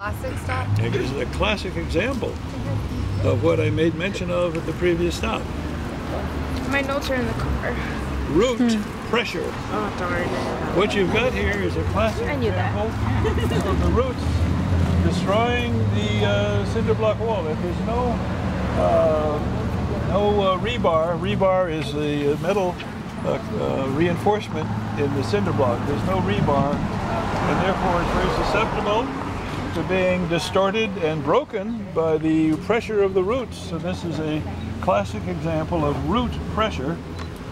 Classic stop? It is a classic example of what I made mention of at the previous stop. My notes are in the car. Root pressure. Oh, darn. What you've got here is a classic example of the roots destroying the cinder block wall. If there's no rebar, rebar is the metal reinforcement in the cinder block. There's no rebar, and therefore it's very susceptible to being distorted and broken by the pressure of the roots. So this is a classic example of root pressure,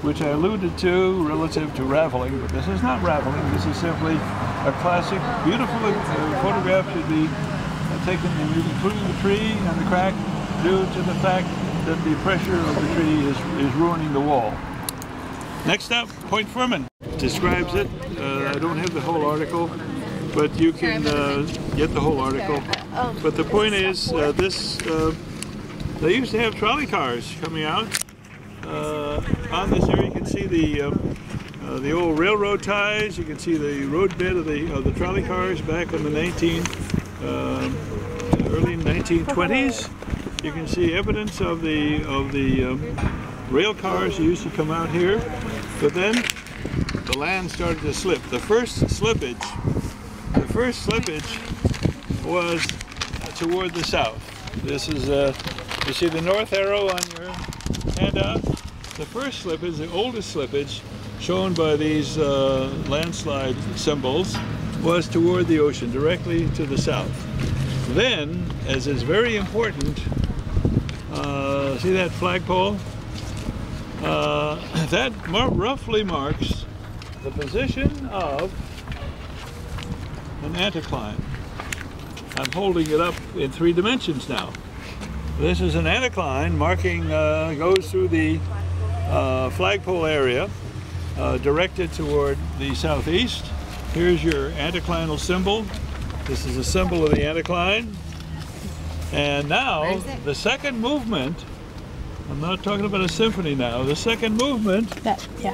which I alluded to relative to raveling, but this is not raveling. This is simply a classic, beautiful photograph should be taken including the tree and the crack due to the fact that the pressure of the tree is ruining the wall. Next up, Point Furman describes it. I don't have the whole article, but you can get the whole article. But the point is, they used to have trolley cars coming out. On this area you can see the old railroad ties. You can see the road bed of the trolley cars back in the early 1920s. You can see evidence of the rail cars used to come out here. But then the land started to slip. The first slippage was toward the south. This is, you see the north arrow on your handout? The first slippage, the oldest slippage, shown by these landslide symbols, was toward the ocean, directly to the south. Then, as is very important, see that flagpole? That roughly marks the position of an anticline. I'm holding it up in 3 dimensions now. This is an anticline marking, goes through the flagpole area, directed toward the southeast. Here's your anticlinal symbol. This is a symbol of the anticline. And now, the second movement, I'm not talking about a symphony now, the second movement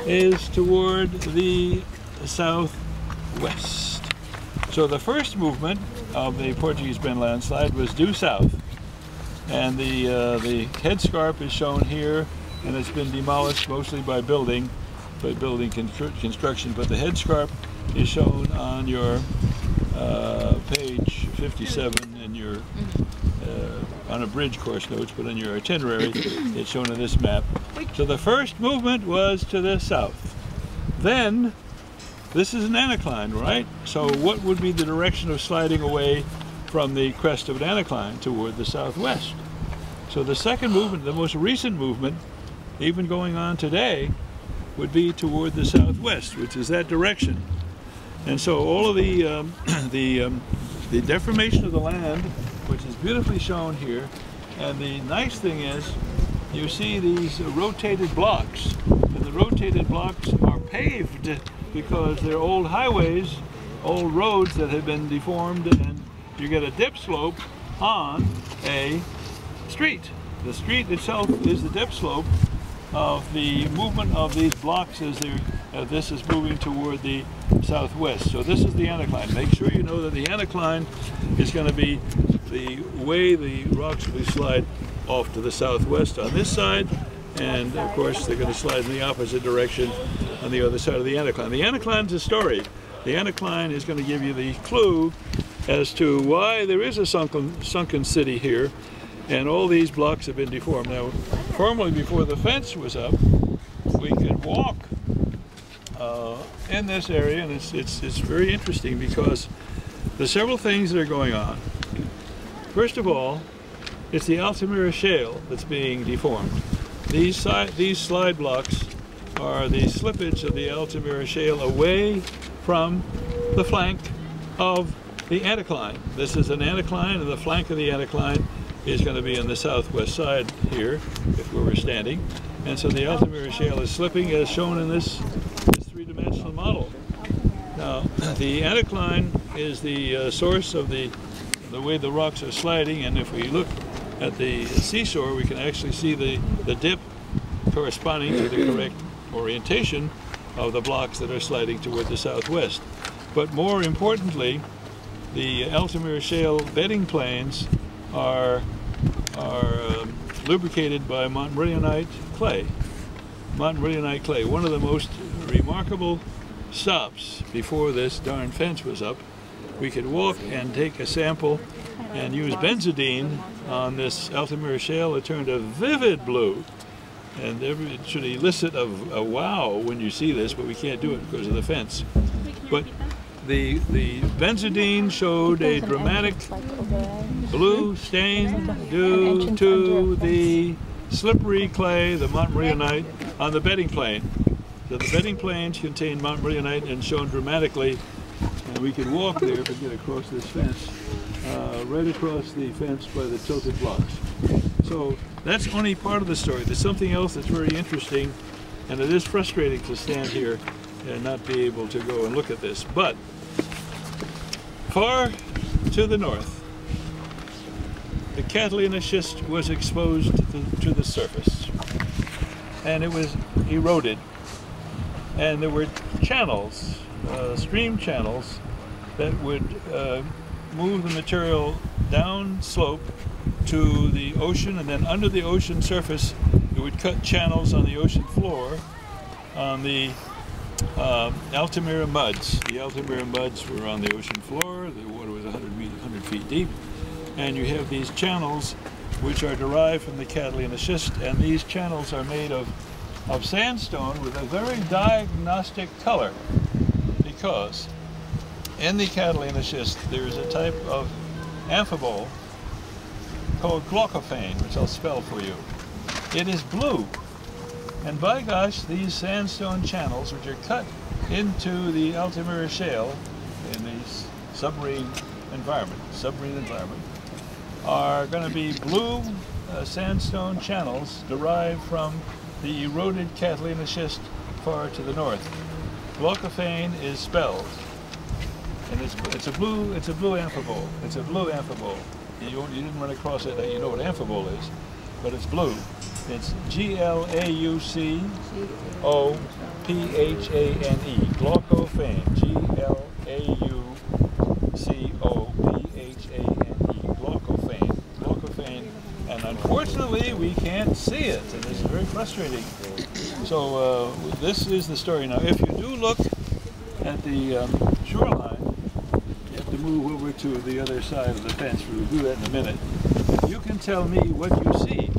is toward the southwest. So the first movement of the Portuguese Bend landslide was due south. And the headscarp is shown here, and it's been demolished mostly by building construction. But the headscarp is shown on your page 57 in your on a bridge course notes, but in your itinerary it's shown in this map. So the first movement was to the south. Then this is an anticline, right? So what would be the direction of sliding away from the crest of an anticline? Toward the southwest. So the second movement, the most recent movement, even going on today, would be toward the southwest, which is that direction. And so all of the deformation of the land, which is beautifully shown here, and the nice thing is you see these rotated blocks, and the rotated blocks are paved because they're old highways, old roads that have been deformed, and you get a dip slope on a street. The street itself is the dip slope of the movement of these blocks as this is moving toward the southwest. So this is the anticline. Make sure you know that the anticline is going to be the way the rocks will slide off to the southwest on this side, and of course they're going to slide in the opposite direction on the other side of the anticline. The anticline is a story. The anticline is going to give you the clue as to why there is a sunken city here, and all these blocks have been deformed. Now, formerly, before the fence was up, we could walk in this area, and it's very interesting because there's several things that are going on. First of all, it's the Altamira shale that's being deformed. These slide blocks are the slippage of the Altamira shale away from the flank of the anticline. This is an anticline, and the flank of the anticline is going to be on the southwest side here, if we were standing. And so the Altamira shale is slipping as shown in this 3-dimensional model. Now, the anticline is the source of the way the rocks are sliding, and if we look at the seashore, we can actually see the dip corresponding to the correct orientation of the blocks that are sliding toward the southwest. But more importantly, the Altamira Shale bedding plains are lubricated by Montmorillonite clay. Montmorillonite clay, one of the most remarkable stops before this darn fence was up. We could walk and take a sample and use benzodine on this Altamira Shale. It turned a vivid blue, and it should elicit a wow when you see this, but we can't do it because of the fence. But the benzodine showed a dramatic blue stain due to the slippery clay, the Montmorillonite, on the bedding plane. So the bedding planes contain Montmorillonite and shown dramatically, and we can walk there if we get across this fence, right across the fence by the tilted blocks. So that's only part of the story. There's something else that's very interesting, and it is frustrating to stand here and not be able to go and look at this. But far to the north, the Catalina schist was exposed to the surface, and it was eroded, and there were channels, stream channels, that would move the material down slope to the ocean, and then under the ocean surface it would cut channels on the ocean floor on the Altamira muds. The Altamira muds were on the ocean floor. The water was 100 feet deep, and you have these channels which are derived from the Catalina schist, and these channels are made of sandstone with a very diagnostic color, because in the Catalina schist there is a type of amphibole called glaucophane, which I'll spell for you. It is blue, and by gosh, these sandstone channels, which are cut into the Altamira Shale in the submarine environment, are going to be blue sandstone channels derived from the eroded Catalina schist far to the north. Glaucophane is spelled, and it's a blue amphibole. It's a blue amphibole. You didn't run across it. You know what amphibole is, but it's blue. It's Glaucophane. Glaucophane. Glaucophane. Glaucophane. And unfortunately, we can't see it, and it's very frustrating. So this is the story. Now, if you do look at the shoreline, you have to move over to the other side of the fence. We'll do that in a minute. You can tell me what you see.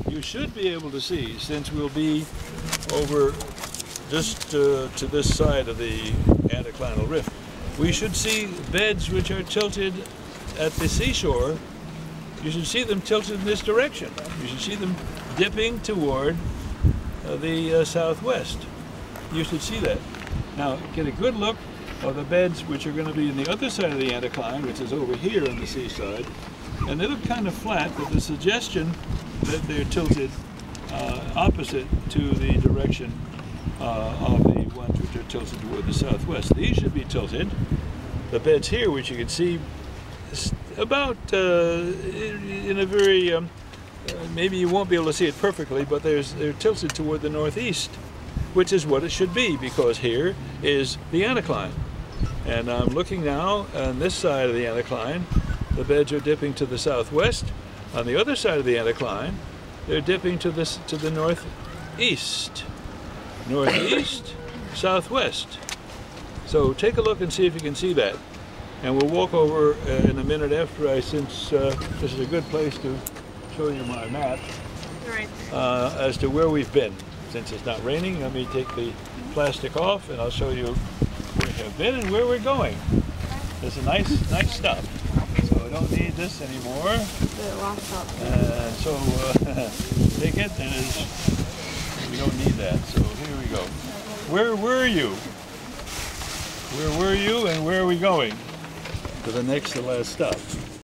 You should be able to see, since we'll be over just to this side of the anticlinal rift. We should see beds which are tilted at the seashore. You should see them tilted in this direction. You should see them dipping toward the southwest. You should see that. Now, get a good look of the beds which are going to be in the other side of the anticline, which is over here on the seaside. And they look kind of flat, but the suggestion that they're tilted opposite to the direction of the ones which are tilted toward the southwest. These should be tilted. The beds here, which you can see about in a very, maybe you won't be able to see it perfectly, but they're tilted toward the northeast, which is what it should be, because here is the anticline. And I'm looking now on this side of the anticline. The beds are dipping to the southwest. On the other side of the anticline, they're dipping to the northeast. Northeast, southwest. So take a look and see if you can see that. And we'll walk over in a minute after since this is a good place to show you my map, Right. As to where we've been. Since it's not raining, let me take the plastic off and I'll show you where we have been and where we're going. It's a nice stop. So I don't need this anymore. So take it, and we don't need that. So here we go. Where were you? Where were you, and where are we going? To the next to last stop.